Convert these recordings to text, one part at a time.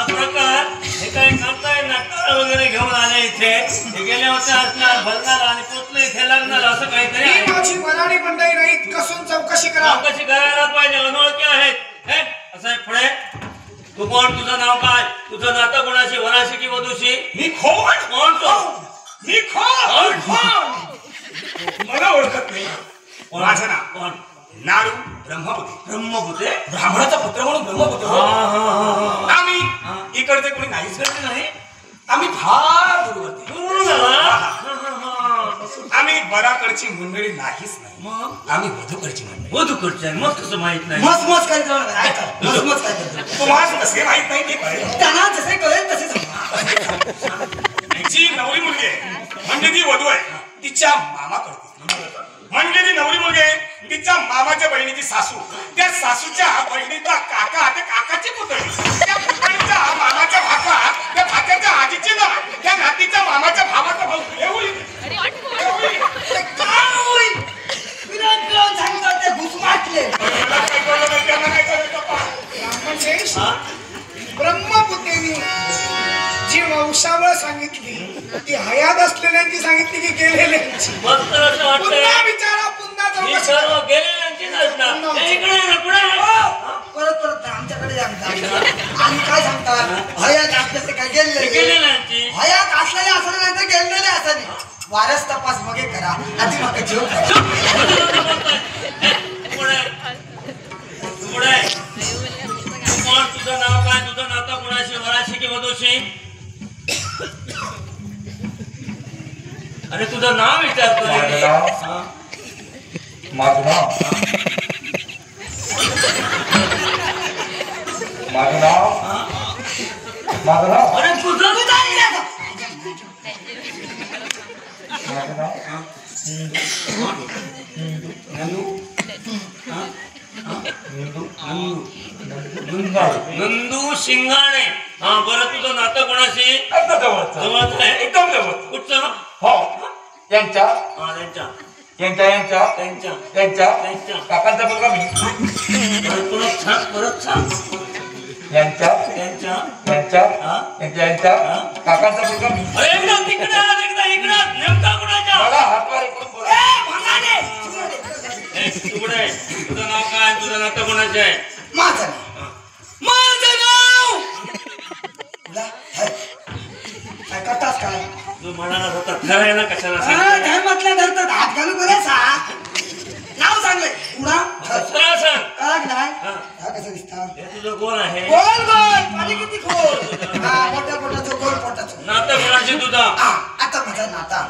हा प्रकार हे काय करताय ना टाळ वगैरे घेऊन आले इथे हे गेले होते असणार भरणार आणि पोचले इथे लागणार असं काहीतरी आहे. माझी मराठी मंडळी नाहीत कसून चौकशी करा. चौकशी करायला पाहिजे अनोळखी आहेत हे असं आहे. पुढे तू कोण तुझं नाव काय तुझं नातं कोणाशी वराशी की वधूशी? मी कोण कोण तो? मी कोण मला ओळखत नाही. माझं नाव कोण? नारू ब्रह्मपुते. ब्रह्मपुते ब्राह्मणाचा पुत्र म्हणून ब्रह्मपुते. आम्ही इकडचे कोणी नाहीच करते नाही. आम्ही फार दूरवरती. आम्ही बराकडची मंडळी नाहीच नाही. मग आम्ही वधूकडची मंडळी. वधूकडची आहे मग कसं माहित नाही. मस्त काय तुम्हाला कसे माहित नाही ते कळेल. त्यांना जसे कळेल तसे जी नवरी मुलगी आहे म्हणजे ती वधू आहे तिच्या मामा करते. म्हणजे ती नवरी मुलगी आहे तिच्या मामाच्या बहिणीची सासू त्या सासूच्या बहिणीचा काका त्या काकाची पुतणी त्या पुतणीचा मामाच्या भाचा त्या भाच्याच्या आजीची ना त्या नातीच्या मामाच्या भावाचा भाऊ हे होईल. ब्रह्मपुतेनी जी वंशावळ सांगितली ती हयात असलेल्यांची सांगितली की गेलेल्यांची. मस्त असं वाटतंय पुन्हा विचारा पुन्हा ही चौकशी सर्व गेलेल्यांचीच असणार. हे इकडे आहे ना, पुढे परत आमच्याकडे आणि काय सांगतात हयात असल्याचे काय गेले गेलेल्यांची हयात असलेले असं नाही तर गेलेले असं नाही. वारस तपास मगे करा आधी मग जीव पुढे पुढे कोण तुझं नाव काय तुझं नातं कोणाशी वराशी की वधूशी? अरे तुझं नाव विचारतोय. माझं नाव अरे तुझं नंदू शिंगाणे. हा बरं तुझं नातं कोणाशी? जवळच आहे एकदम जवळ. कुठचं? हो यांच्या हा त्यांच्या यांच्या यांच्या त्यांच्या त्यांच्या त्यांच्या काकांचा मुलगा मी. परत सांग परत सांग. यांच्या त्यांच्या यांच्या हा? यांच्या यांच्या काकांचा मुलगा मी. अरे एकदा तिकडे आण, एकदा इकडे आण. नेमका कुणाच्या? मला हातवारे करून बोला. पुढे तुझं नाव काय तुझं नातं कोणाचे आहे? माझं नाव तुला काय करतास काय तू म्हणाला होता ठरायला कशाला सांग? धर्मातल्या धरतात हात घालू बरे सा नाव सांगले पुढा सरळ सांग. काय नाही हा. हा कसं दिसता हे तुझं कोण आहे? गोल गोल पाणी किती खोल हा मोठ्या पोटाचं गोल पोटाचं नातं कोणाचे तुझा? हा आता माझा नाता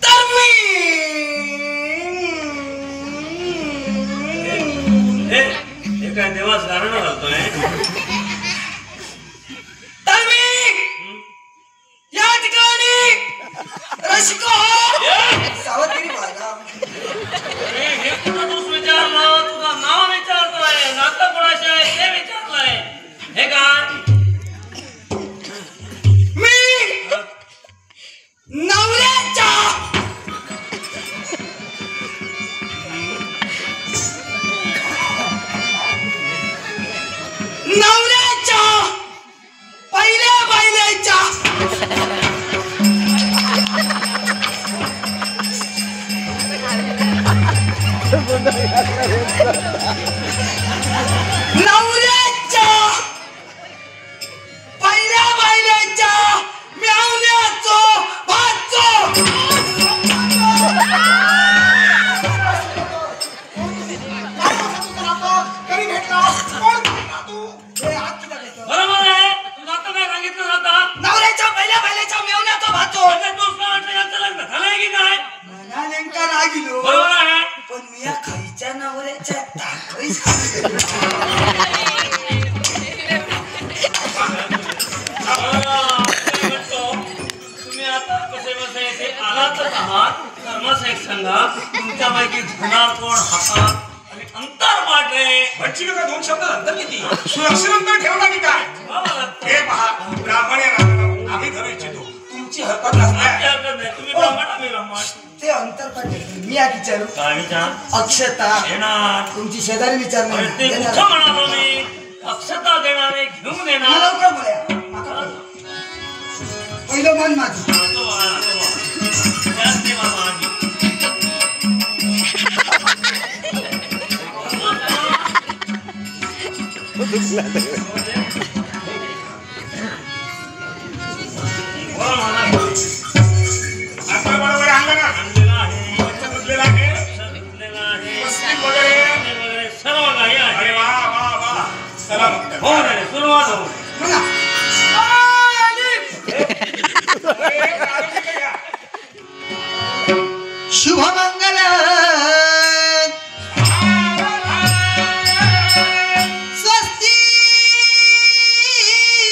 तर मी हे काय देवास गाणं घालतोय? तर मी या ठिकाणी रसिको सावधगिरी बाळगा अरे हे कुठं तूच विचारलं? तुझं नाव विचारतोय नातं कोणाचे आहे ते विचारलंय. हे काय मी नवऱ्याच्या पहिल्या बायलेच्या नवऱ्याच्या पहिल्या बायलेच्या मेवण्याचो भाचो कधी भेटला कोण भेटला तू? बरोबर आहे. तू नातं काय सांगितलं जातं? नवऱ्याच्या पहिल्या बायलेच्या मेवण्याचो भाचो म्हणजे तू म्हटलं याचं लग्न झालंय की काय? मला नेमका रागिलो बरोबर आहे. पण मी या खाईच्या नवऱ्याच्या ताकरी तुम्ही आता कसे बसे येथे आलातच आहात तर मग एक सांगा तुमच्यापैकी धनार कोण हातात आणि अंतर पाठे भटची का दोन शब्द अंतर किती सुरक्षित अंतर ठेवला की काय? हे पहा ब्राह्मण या नात्यानं आम्ही धरू इच्छितो तुमची हरकत नसणार. तुम्ही ब्राह्मण आम्ही ब्राह्मण. ते अंतर पण मी या विचारू काय विचार? अक्षता येणार तुमची शेजारी विचारली ते कुठं म्हणालो मी? घेऊन मला येणार लवकर बोला माका बोला. पहिलं मन माझं तो बघा, तो बघा. त्याच ते मामा आम्ही. बोला मामा. आता बरोबर आणलं ना आणलेला आहे, स्वच्छ धुतलेलं आहे असं धुतलेला आहे, मस्ती वगैरे वगैरे सर्व काही अरे आहे. वा वा वा चला मग हो रे, सुरुवात हो. म्हणा अरे, दारू तिथे घ्या. शुभमंगल स्वस्ती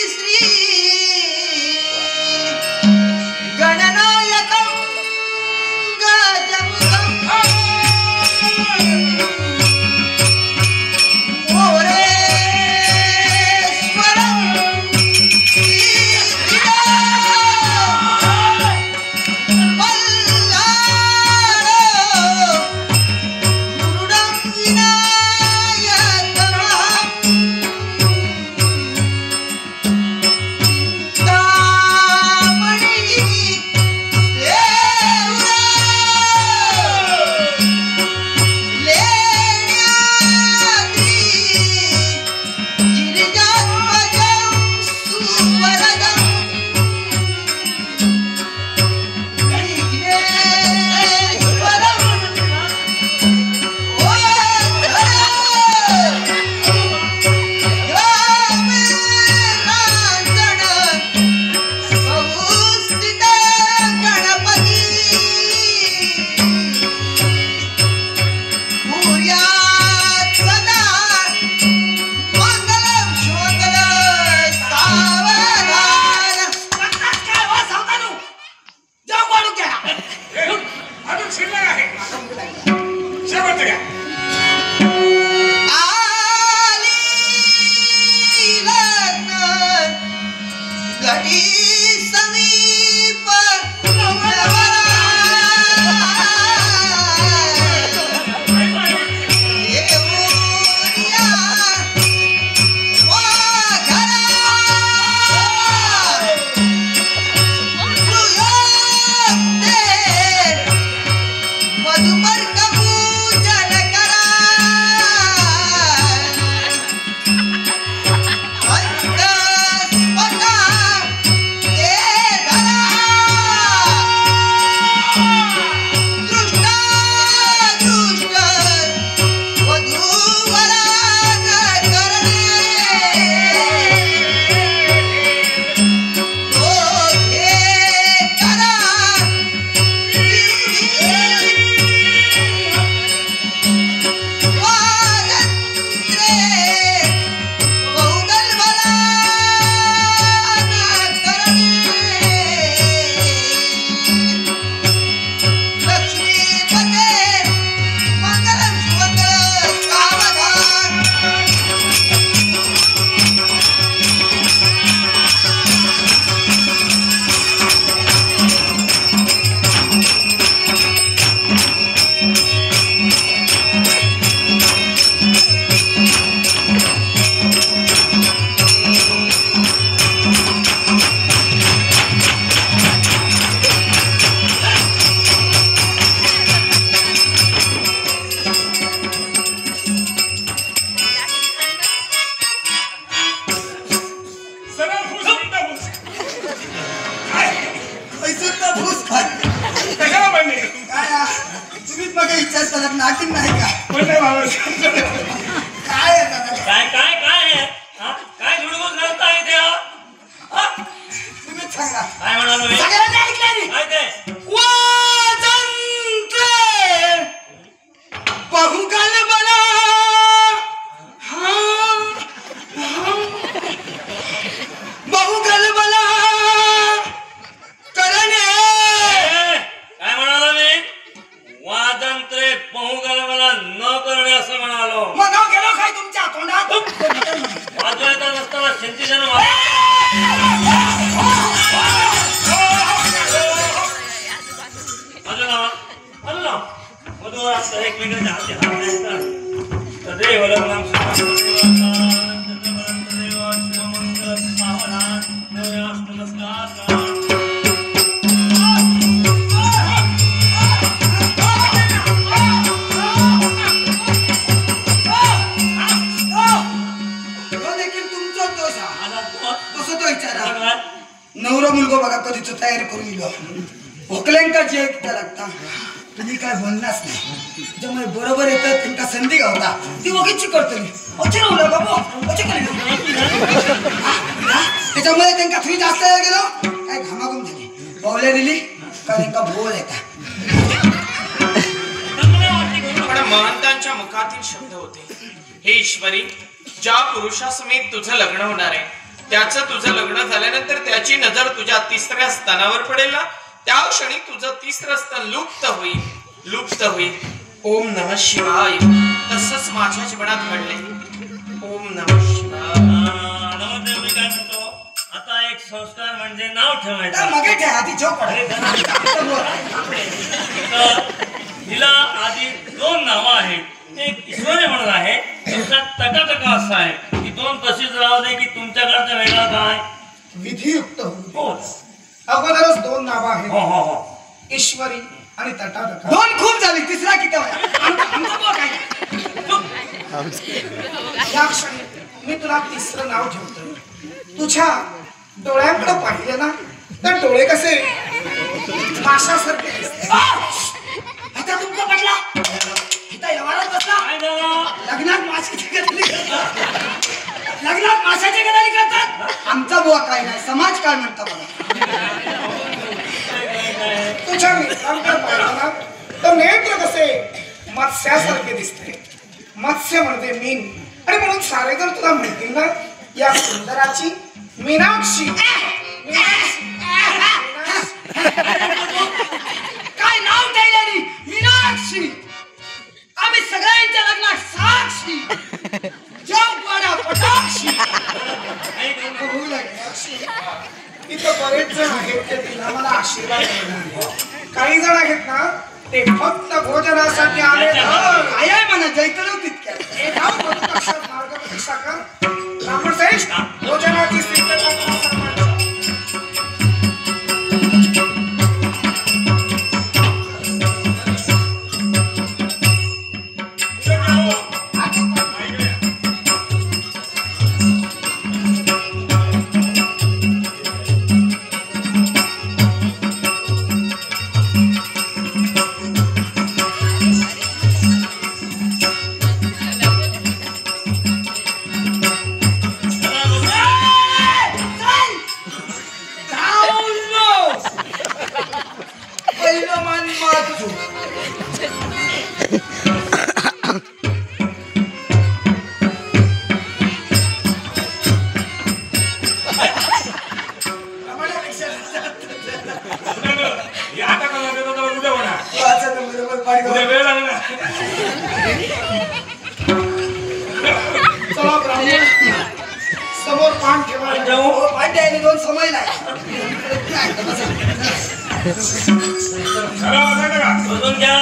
श्री गणनायकं गजमुखं मोरेश्वरं अजून शिल्लक आहे शेवटचं घ्या घटी समीप मधुपर कपूजन करा सरळ फुस उलटा फुस पैसून फूस खाय कशाला बनणे काय हा? तुम्हीच मग विचारता नाटिक नाही का पण नाही बाबा काय आहे दादा? काय काय काय आहे हा? काय धुडगुस घालताय ते हा? हा? तुम्हीच सांगा काय म्हणालो मी? सगळ्यांनी ऐकलं नी? काय ते वाजंत्रे बहुकाल बला बहुकाल बला करणे ए, काय म्हणालो मी वाजंत्रे बहुगल मला न करणे असं म्हणालो म्हणा मग तो सांग आता तो कसं तो विचारा काय? नवरा मुलगा बघा कधीच तयारी करून गेलो भोकल्यांका जे लागता तुम्ही काय बोलणारच नाही त्याच्यामुळे बरोबर येतं त्यांना संधी गावता ती वगैरेची करतली अचे राहुला बाबू अचे त्याच्यामुळे त्यांना थोडी जास्त वेळ गेलो काय घामाघूम झाली पावल्या दिली का त्यांना भोल येता पण महंतांच्या मुखातील शब्द होते हे ईश्वरी ज्या पुरुषासमेत तुझं लग्न होणार आहे त्याचं तुझं लग्न झाल्यानंतर त्याची नजर तुझ्या तिसऱ्या स्तनावर पडेल ना त्या क्षणी तुझं तिसरं स्तन लुप्त होईल ओम नमः शिवाय तसंच माझ्या जीवनात घडले ओम नमः शिवाय नमस्ते मी काय म्हणतो आता एक संस्कार म्हणजे नाव ठेवायचं मगे ठे आधी जोक हिला आधी 2 नावं आहेत एक ईश्वरी म्हणून आहे दुसरा टकाटका असं आहे की 2 तशीच राहू दे की तुमच्याकडचं वेगळं काय विधियुक्त हो अगोदरच 2 नावं आहेत हो हो हो ईश्वरी आणि तटातका 2 खूप झाली तिसरा किती आमचा बोल काय या क्षणी मी तुला तिसरं नाव ठेवतो तुझ्या डोळ्यांकडे पाहिले ना तर डोळे कसे माशासारखे दिसते आता तुमचा पटला इथं व्यवहारात बसला काय झालं लग्नात माशाची गदारी करतात आमचा बुवा काय नाही समाज काय म्हणता मला तुझ्या मित्रांकडे पाहिलं ना तर नेत्र कसे मत्स्यासारखे दिसते मत्स्य म्हणजे मीन आणि म्हणून सारे जर तुला म्हणतील ना या सुंदराची मीनाक्षी काय नाव ठेवलेली मीनाक्षी आम्ही सगळ्यांच्या लग्नात साक्षी जगवाडा पटाक्षी इथं बरेच जण आहेत ते तिला मला आशीर्वाद देणार काही जण आहेत ना ते फक्त भोजनासाठी आले काय आहे म्हणा जैतलो तितक्या मार्गदर्शक कर ब्राह्मणश्रेष्ठ भोजनाची सिद्धता करा सर्वांची. आता का उद्या होणार पाणी वेळ लागला चला ब्राह्मण समोर पान ठेवा पांडे आणि 2 समय नाही बघून घ्या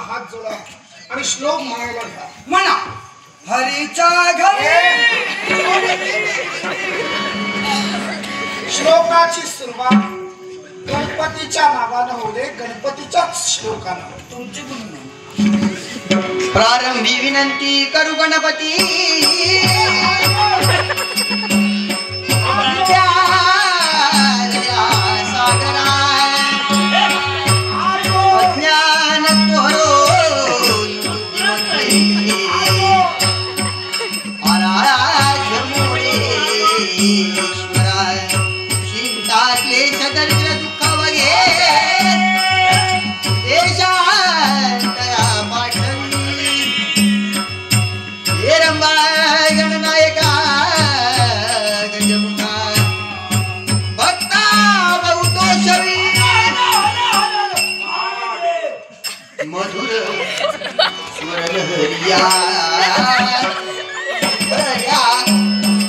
हात जोडा आणि श्लोक म्हणायला घ्या म्हणा हरीच्या घरी श्लोकाची सुरुवात गणपतीच्या नावानं होऊ दे, गणपतीच्याच श्लोकानं. तुमची गुण प्रारंभी विनंती करू गणपती सागरा अज्ञान तोरो ईश्वरा चिंता क्लेश दरिद्र दुःख वगे देशांतरा पाठवी हे रंबा गणनायका गजमुखा भक्ता बहुतोषवी मधुर स्वरलहरिया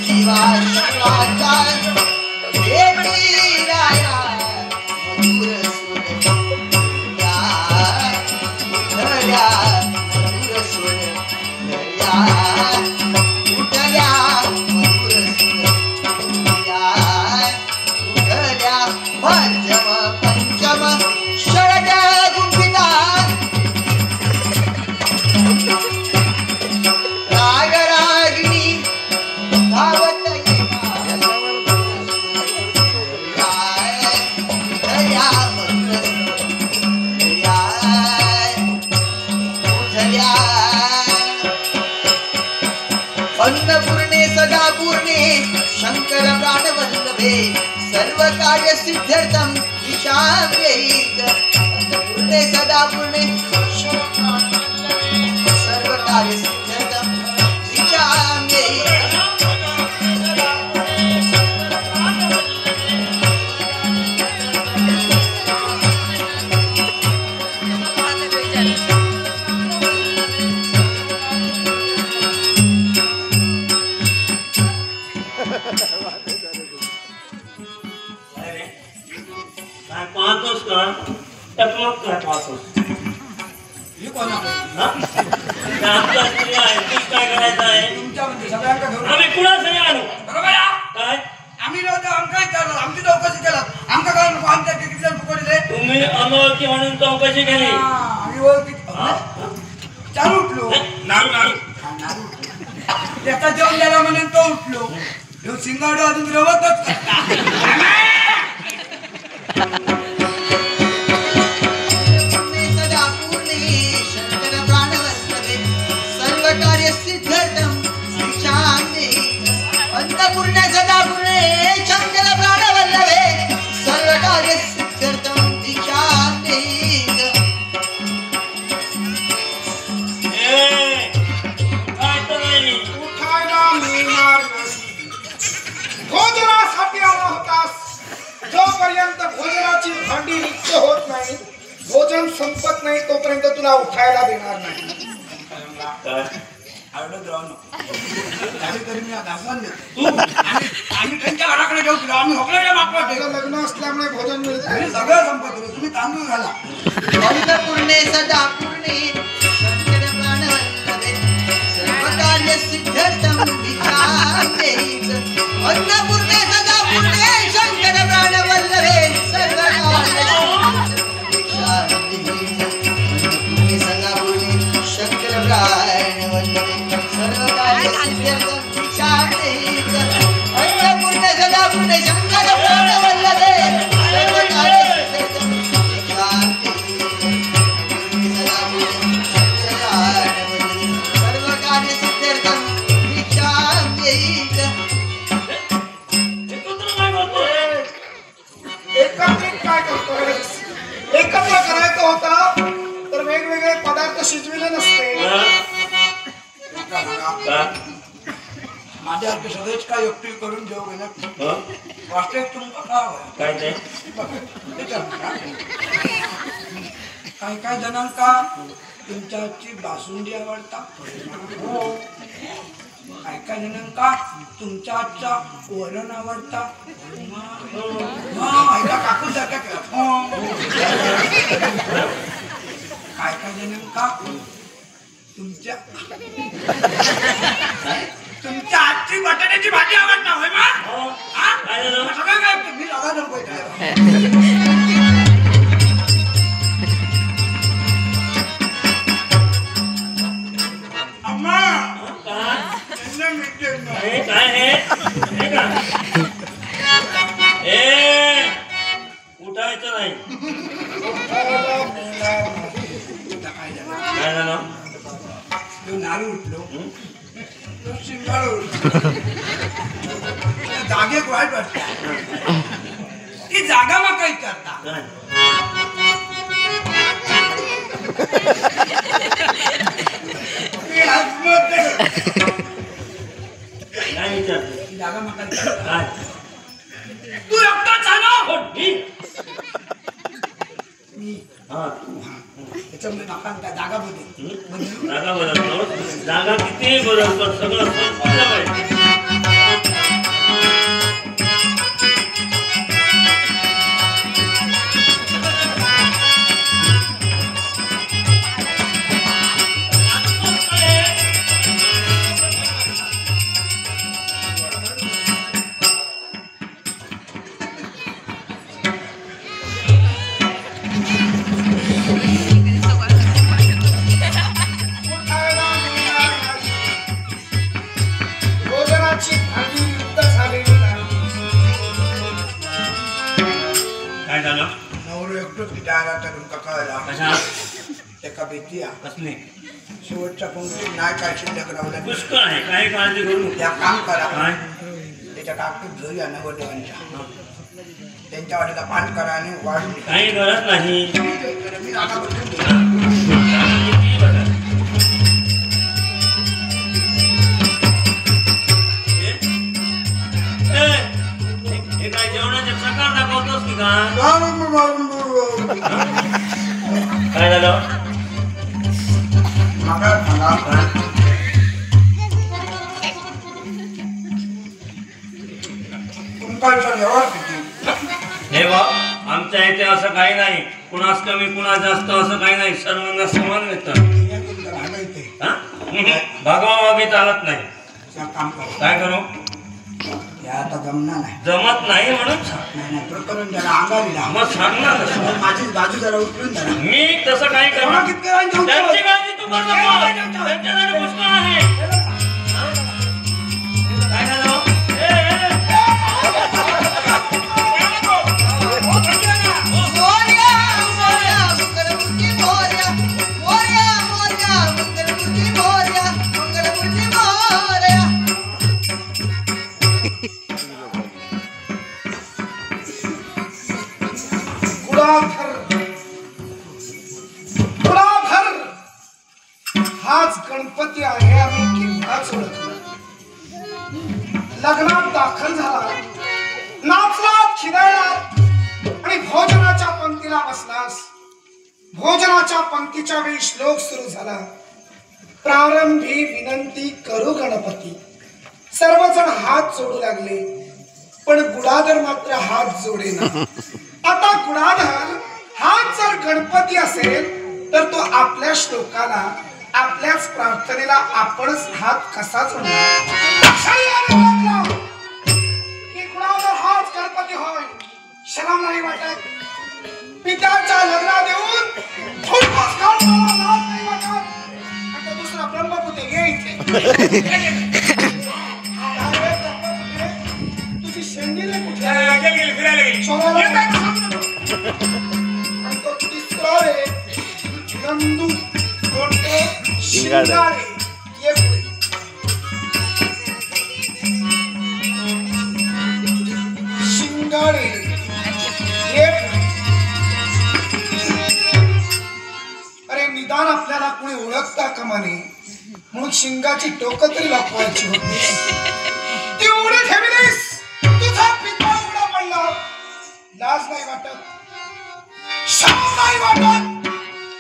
शिवा शिवाचा राया मधुर स्वरलहरिया मधुर स्वरलहरिया उठल्या मधुर स्वरलहरिया उठल्या पंचम पंचम षड गुंफिता रागरागिणी धावत अन्नपूर्णे सदापूर्णे शंकर प्राणवल्लभे सर्व कार्य सिद्ध्यर्थम ईशान्यैक अन्नपूर्णे सदापूर्णे सर्व कार्य सिद्ध्यर्थम ईशान्यैक काय पाहतोस का टकमक काय पाहतोस हे कोणाकडे हा? त्या आमच्या स्त्री आहे तूच काय करायचं आहे तुमच्या म्हणजे सगळ्यांका घेऊन आम्ही कुणासाठी आणू बरोबर आहे? काय आम्ही नव्हतं आमका विचारलं आमची चौकशी केला आमका काय नको आमच्या किती जण पकडले तुम्ही अनोळखी म्हणून चौकशी केली आम्ही ओळखी चालू उठलो नारू नारू त्याचा जेवण द्यायला म्हणून तो उठलो ह्यो सिंगाडो अजून रवतच सर्व कार्य सिद्धर्थम अन्नपूर्णे सदापूर्णे शंकर प्राणवल्लभे सर्व कार्य सिद्धर्थम काय तर नाही उठायला मिळणार नाही. भोजनासाठी आला होतास. जोपर्यंत भोजनाची भांडी रिक्त होत नाही, भोजन संपत नाही, तोपर्यंत तुला उठायला देणार नाही. आम्ही त्यांच्या घराकडे जाऊ तुला आम्ही होकलेल्या मागवत तुझं लग्न असल्यामुळे भोजन मिळत सगळं संपत तुम्ही तांदूळ घाला अन्नपूर्णे सदापूर्णे शंकर प्राणवल्लभे सर्व कार्य सिद्धर्थम अन्नपूर्णे सदापूर्णे शंकर प्राणवल्लभे सर्व कार्य सदापूर्णे शंकर प्राणवल्लभे सर्व कार्य सिद्धर्थम अन्नपूर्णे सदापूर्णे शंकर प्राणवल्लभे सर्व कार्य सिद्धर्थम सर्व कार्य सिद्धर्थम एकत्र काय करतोय एकत्रित काय करतोय? एकत्र करायचं होतं तर वेगवेगळे पदार्थ शिजविले नसते. माझ्यासारखे सगळेच काय एकटी करून जेव गेलं वास्तविक तुमचं काय काय ते काही काही जणांका तुमच्याची बासुंदी आवडता काही काही जणांका तुमच्या आजचा वरण आवडता काकू सारखा काय काय जणांका तुमच्या तुमच्या आजची बटाट्याची भाजी आवडणार होय काय झालं? सगळं काय मी राधा नको इकडे. अम्मा काय त्यांना मिळते ना. हे काय हे का ए उठायचं नाही. काय झालं नारू उठलो शिंगाळ उठलो जागेत वाईट वाटत ती जागा मग काही करता काय मी आत्महत्या काय विचारते ती जागा मग काही करता काय तू एकटा चालव हो, मी मी हा त्याच्यामुळे माका जागा बदल जागा बदलतो जागा किती बदलतो सगळं संपूर्ण पाहिजे. भोजनाची भांडी युक्त झालेली नाही. काय झालं नवरो एकटो पिटायला तर तुमका कळला कशा एका भीती कसली शेवटच्या पंक्तीत नाही काय शिल्लक राहू पुष्कळ आहे काही काळजी करू नको. या काम करा काय त्याच्या काकूत घेऊया नवरदेवांच्या त्यांच्या वाटेला पान करा आणि वाढ काही गरज नाही. मी जागा बदलून घेतो. किती बघा. हे काय जेवणाचे प्रकार दाखवतोस की काय काय झालं मागा सांगा तुमका व्यवहार किती हे बा आमच्या इथे असं काही नाही कुणास कमी कुणा जास्त असं काही नाही सर्वांना समान मिळतं. हा? भागवाभागी चालत नाही. काम करू काय करू हे आता जमणार नाही जमत नाही म्हणून सांग. नाही नाही प्रकरण त्याला अंगालीला मग सांग ना तसं. माझी बाजू जरा उचलून जरा मी तसं काही करणार किती वेळा घेऊन त्यांची काळजी तू करू नको. त्यांच्याकडे पुष्कळ आहे. हा? काय झालं कुळाधर हाच गणपती आहे आम्ही केव्हाच ओळखला. लग्नात दाखल झाला, नाचलात खिदळलात आणि भोजनाच्या पंक्तीला बसलास. भोजनाच्या पंक्तीच्या वेळी श्लोक सुरू झाला. प्रारंभी विनंती करू गणपती. सर्वजण हात जोडू लागले पण गुडाधर मात्र हात जोडेना. आता गुडाधर हाच जर गणपती असेल तर तो आपल्या श्लोकाला आपल्याच प्रार्थनेला आपणच हात कसा जोडणार. गुडाधर हाच गणपती होय. शरम नाही वाटत. पित्याच्या लग्नात येऊन फुलपास काढून मला लाज नाही वाटत. आता दुसरा ब्रह्मपुते घे इथे. तुझी शेंडीला कुठे गेली फिरायला गेली. शोधायला येत आहे का सांग ना. आणि तो तिसरा रे नंदू कोणते शिंगाडे ये पुढे. शिंगाडे ये पुढे. अरे निदान आपल्याला कोणी ओळखता कामा नये म्हणून शिंगाची टोकं तरी लपवायची होती. ती उडी ठेवलीस. तुझा पिता उडा पडला. लाज नाही वाटत. शरम नाही वाटत.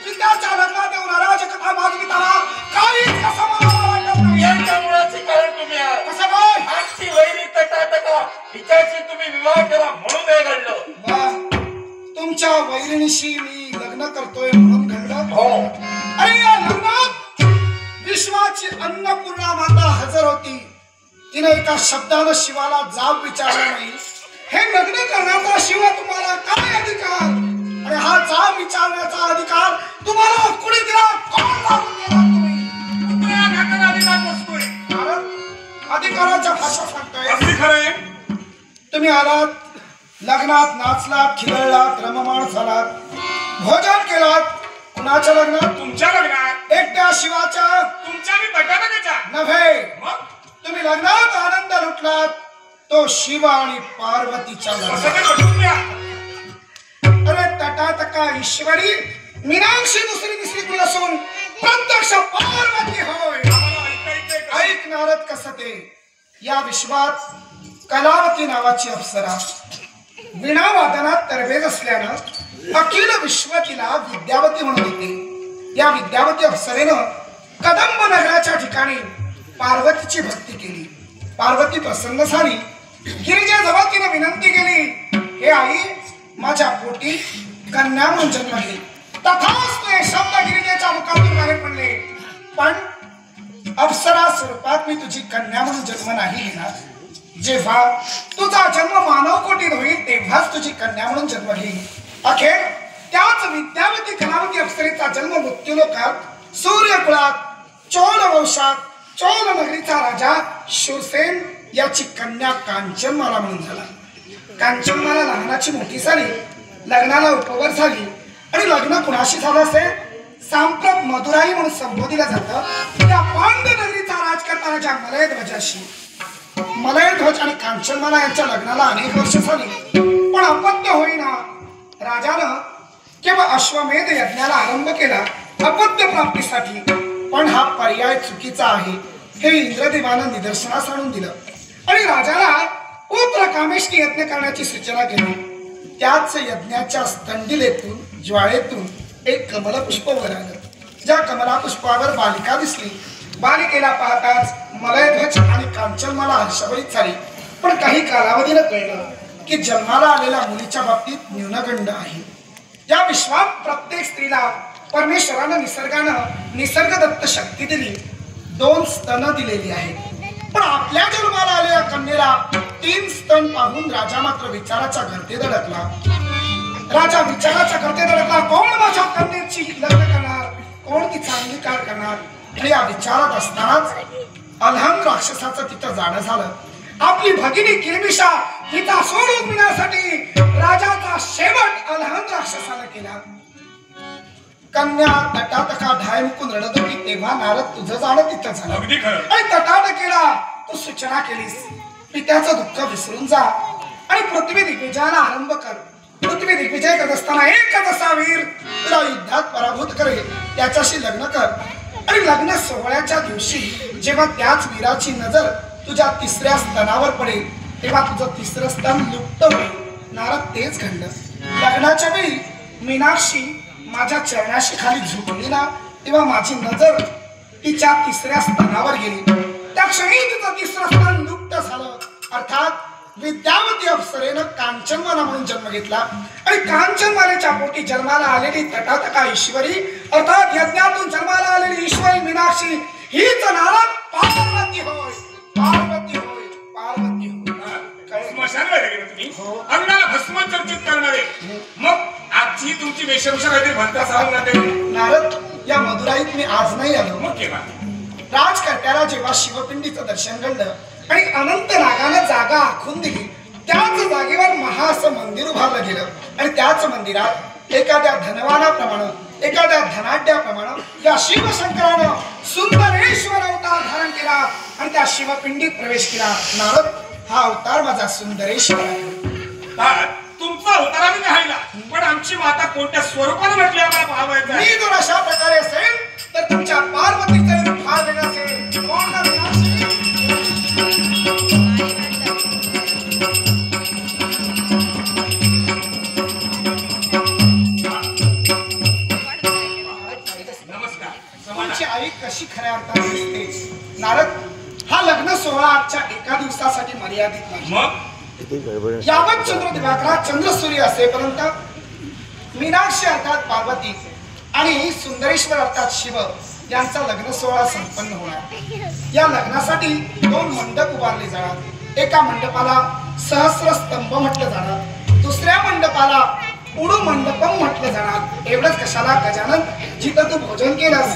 पित्याच्या लग्नात येऊन अराज कथा मागविताना काहीच कसं मला वाटत नाही. यांच्या मुळाचे कारण तुम्ही आहात. कसं काय आजची वैरी तटातटा हिच्याशी तुम्ही विवाह करा म्हणून हे घडलं. वा, तुमच्या वैरणीशी मी लग्न करतोय म्हणून घडलं. हो अरे या लग्नात विश्वाची अन्नपूर्णा माता हजर होती. तिने एका शब्दानं शिवाला जाब विचारला नाही. हे लग्न करण्याचा शिव तुम्हाला काय अधिकार आणि हा जाब विचारण्याचा अधिकार तुम्हाला कुणी दिला? कोण लागून दिला? तुम्ही पुतळ्या घाटाला अधिकार नसतोय. कारण अधिकाराच्या भाषा सांगताय. अगदी खरंय. तुम्ही आलात, लग्नात नाचलात, खिदळलात, रममाण झालात, भोजन केलात. कुणाच्या लग्नात? तुमच्या लग्नात. एकट्या शिवाच्या तुमच्या आणि तटातकाच्या नव्हे. मग तुम्ही लग्नात आनंद लुटलात, तो शिव आणि पार्वतीच्या असं लग्नात. ते घडून द्या. अरे तटातका ईश्वरी मीनाक्षी दुसरी तिसरी कुल असून प्रत्यक्ष पार्वती होय. आम्हाला ऐकायचंय कसं? ऐक नारद कसं ते. या विश्वात कलावती नावाची अप्सरा वीणा वादनात तरबेज असल्यानं अखिल विश्व तिला विद्यावती म्हणून होते. या विद्यावती अप्सरेनं कदंब नगराच्या ठिकाणी पार्वतीची भक्ती केली. पार्वती प्रसन्न झाली. गिरिजेजवळ तिने विनंती केली, हे आई, माझ्या पोटी कन्या म्हणून जन्म घे. तथास्तु हे शब्द गिरिजेच्या मुखातून बाहेर पडले. पण अप्सरा स्वरूपात मी तुझी कन्या म्हणून जन्म नाही घेणार. जेव्हा तुझा जन्म मानव कोटीत होईल तेव्हाच तुझी कन्या म्हणून जन्म घेईल. अखेर त्याच विद्यावती कलावती अप्सरेचा जन्म मृत्यूलोकात सूर्यकुळात चोल वंशात चोल नगरीचा राजा शूरसेन याची कन्या कांचनमाला म्हणून झाला. कांचनमाला लहानाची मोठी झाली, लग्नाला उपवर झाली. आणि लग्न कुणाशी झालं असेल? सांप्रत मदुराई म्हणून संबोधिलं जातं त्या पांड्य नगरीचा राजकर्ता राजा मलयध्वजाशी. मलयध्वज आणि कांचनमाला यांच्या लग्नाला अनेक वर्ष झाली, पण अपत्य होईना. राजानं केवळ अश्वमेध यज्ञाला आरंभ केला अपत्य प्राप्तीसाठी, पण हा पर्याय चुकीचा आहे हे इंद्रदेवानं निदर्शनास आणून दिलं आणि राजाला पुत्र कामेष्टी यज्ञ करण्याची सूचना केली. त्याच यज्ञाच्या स्तंडिलेतून ज्वाळेतून एक कमलपुष्प वर आलं. ज्या कमलापुष्पावर बालिका दिसली. बालिकेला पाहताच मलयध्वज आणि कांचनमाला हर्षभरीत झाली. पण काही कालावधीनं कळलं की जन्माला आलेल्या मुलीच्या बाबतीत न्यूनगंड आहे. या विश्वात प्रत्येक स्त्रीला परमेश्वरानं निसर्गदत्त शक्ती दिली. 2 स्तन दिलेली आहेत. पण आपल्या जन्माला आलेल्या कन्येला 3 स्तन पाहून राजा मात्र विचाराच्या गर्तेत अडकला. राजा विचाराच्या गर्तेत अडकला. कोण माझ्या कन्येची लग्न करणार? कोण तिचा अंगीकार करणार? आणि या विचारात असतानाच अलहंग राक्षसाचं तिथं जाणं झालं. आपली भगिनी किरमिशा तिचा सोडून घेण्यासाठी राजाचा शेवट अलहंग राक्षसानं केला. कन्या तटातका ढाय मुकून रडत होती तेव्हा नारद तुझं जाणं तिथं झालं. अगदी खरं. आणि तटातकेला तू सूचना केलीस, पित्याचं दुःख विसरून जा आणि पृथ्वी दिग्विजयाला आरंभ कर. पृथ्वी दिग्विजय करत असताना एकच असा वीर तुला युद्धात पराभूत करेल, त्याच्याशी लग्न कर. आणि लग्न सोहळ्याच्या दिवशी जेव्हा त्याच वीराची नजर तुझ्या 3ऱ्या स्तनावर पडेल तेव्हा तुझं 3रं स्तन लुप्त होईल. नारद तेच घडलं. लग्नाच्या वेळी मीनाक्षी माझ्या चरणाशी खाली झुकली ना तेव्हा माझी नजर तिच्या 3ऱ्या स्तनावर गेली. त्या क्षणी तिचं 3रं स्तन लुप्त झालं. अर्थात विद्यावती अप्सरेनं कांचनमाला म्हणून जन्म घेतला. आणि कांचनमालेच्या पोटी जन्माला आलेली तटातका ईश्वरी अर्थात यज्ञातून जन्माला आलेली ईश्वरी मीनाक्षी हीच नारद पार्वती होय. पार्वती होय. पार्वती होय. स्मशानला गेले तुम्ही. हो. अंगाला भस्म चर्चित करणारे. मग आजची तुमची वेशभूषा काहीतरी म्हणता सांगू ना. नारद, या मदुराईत मी आज नाही आलो. मग केव्हा? राजकर्त्याला जेव्हा शिवपिंडीचं दर्शन घडलं आणि अनंत नागानं जागा आखून दिली त्याच जागेवर महा असं मंदिर उभारलं गेलं. आणि त्याच मंदिरात एखाद्या धनवानाप्रमाणे एखाद्या धनाढ्याप्रमाणे या शिवशंकरानं सुंदरेश्वर अवतार धारण केला आणि त्या शिवपिंडीत प्रवेश केला. नारद, हा अवतार माझा सुंदरेश्वर आहे. तुमचा अवतार आम्ही राहिला, पण आमची माता कोणत्या स्वरूपाने म्हटली आम्हाला पाहावायचं आहे. मी जर अशा प्रकारे असेल तर तुमच्या पार्वतीचं रूप फार वेगळं असेल. कोण ना मीनाक्षी? तुमची आई कशी खऱ्या अर्थाने दिसते. नारद, हा लग्न सोहळा आजच्या एका दिवसासाठी मर्यादित नाही. मग यावत चंद्र दिवाकरात चंद्र सूर्य असेपर्यंत मीनाक्षी अर्थात पार्वती आणि सुंदरेश्वर अर्थात शिव यांचा लग्न सोहळा संपन्न होणार. या लग्नासाठी 2 मंडप उभारले जाणार. एका मंडपाला सहस्रस्तंभ म्हटलं जाणार, दुसऱ्या मंडपाला उडू मंडपम म्हटलं जाणार. एवढंच कशाला गजानन, जिथं तू भोजन केलंस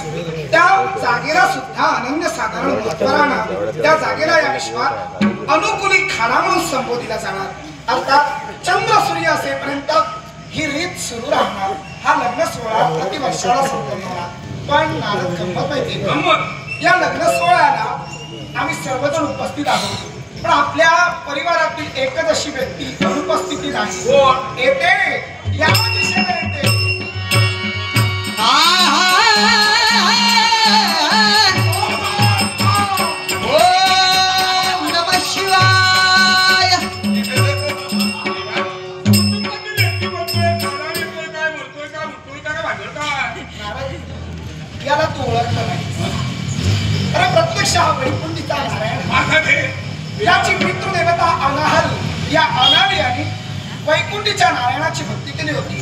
त्या जागेला सुद्धा अनन्य साधारण महत्व राहणार. त्या जागेला या विश्वात अनुकूली खाना म्हणून संबोधिला जाणार. अर्थात चंद्र सूर्य असेपर्यंत ही रीत सुरू राहणार. हा लग्न सोहळा प्रतिवर्षाला संपन्न होणार. पण नारद गंमत माहिती, या लग्न सोहळ्याला आम्ही सर्वजण उपस्थित आहोत, पण आपल्या परिवारातील एकच अशी व्यक्ती अनुपस्थिती नाही. येते या दिशेने येते. याला तू ओळखलं नाही. अरे प्रत्यक्ष हा वैकुंठीचा नारायण, याची पितृदेवता अनाहल या अनावियाने वैकुंठीच्या नारायणाची भक्ती केली होती.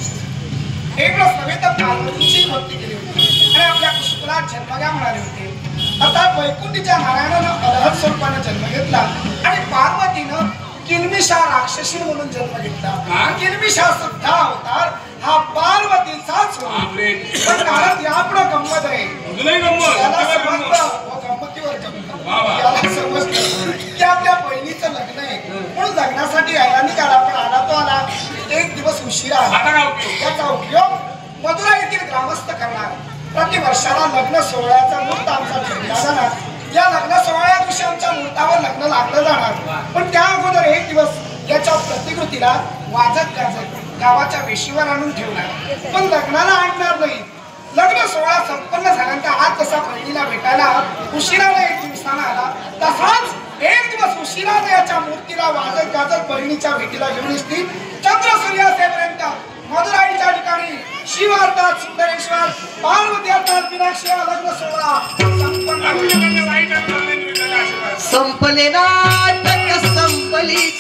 एवढंच नव्हे तर पार्वतीची भक्ती केली होती आणि आपल्या कुशपुरात जन्म घ्या म्हणाले होते. अर्थात वैकुंठीच्या नारायणानं अरहत स्वरूपाने जन्म घेतला आणि पार्वतीनं किलमिषा राक्षसी म्हणून जन्म घेतला. किलमिषा सुद्धा अवतार हा पार्वतीचाच होता. पण नारद यापुढे गंमत आहे. याला समजलं की आपल्या बहिणीचं लग्न आहे म्हणून लग्नासाठी यायला निघाला, पण आला तो आला एक दिवस उशिरा आला. याचा उपयोग मथुरा येथील ग्रामस्थ करणार. प्रतिवर्षाला लग्न सोहळ्याचा मुहूर्त आमचा ठरला जाणार. या लग्न सोहळ्या दिवशी आमच्या मुहूर्तावर लग्न लागलं जाणार. पण त्या अगोदर एक दिवस याच्या प्रतिकृतीला वाजत गाजत गावाच्या वेशीवर आणून ठेवणार, पण लग्नाला आणणार नाही. लग्न सोहळा संपन्न झाल्यानंतर आज जसा बहिणीला भेटायला उशिराने एक दिवसाला आला, तसाच एक दिवस उशिराने याच्या मूर्तीला वाजत गाजत बहिणीच्या भेटीला घेऊन येतील. चंद्र सूर्य असेपर्यंत मदुराईच्या ठिकाणी शिव अर्थात सुंदरेश्वर, पार्वती अर्थात मीनाक्षी लग्न सोहळा संपन्न. संपले नाटक संपली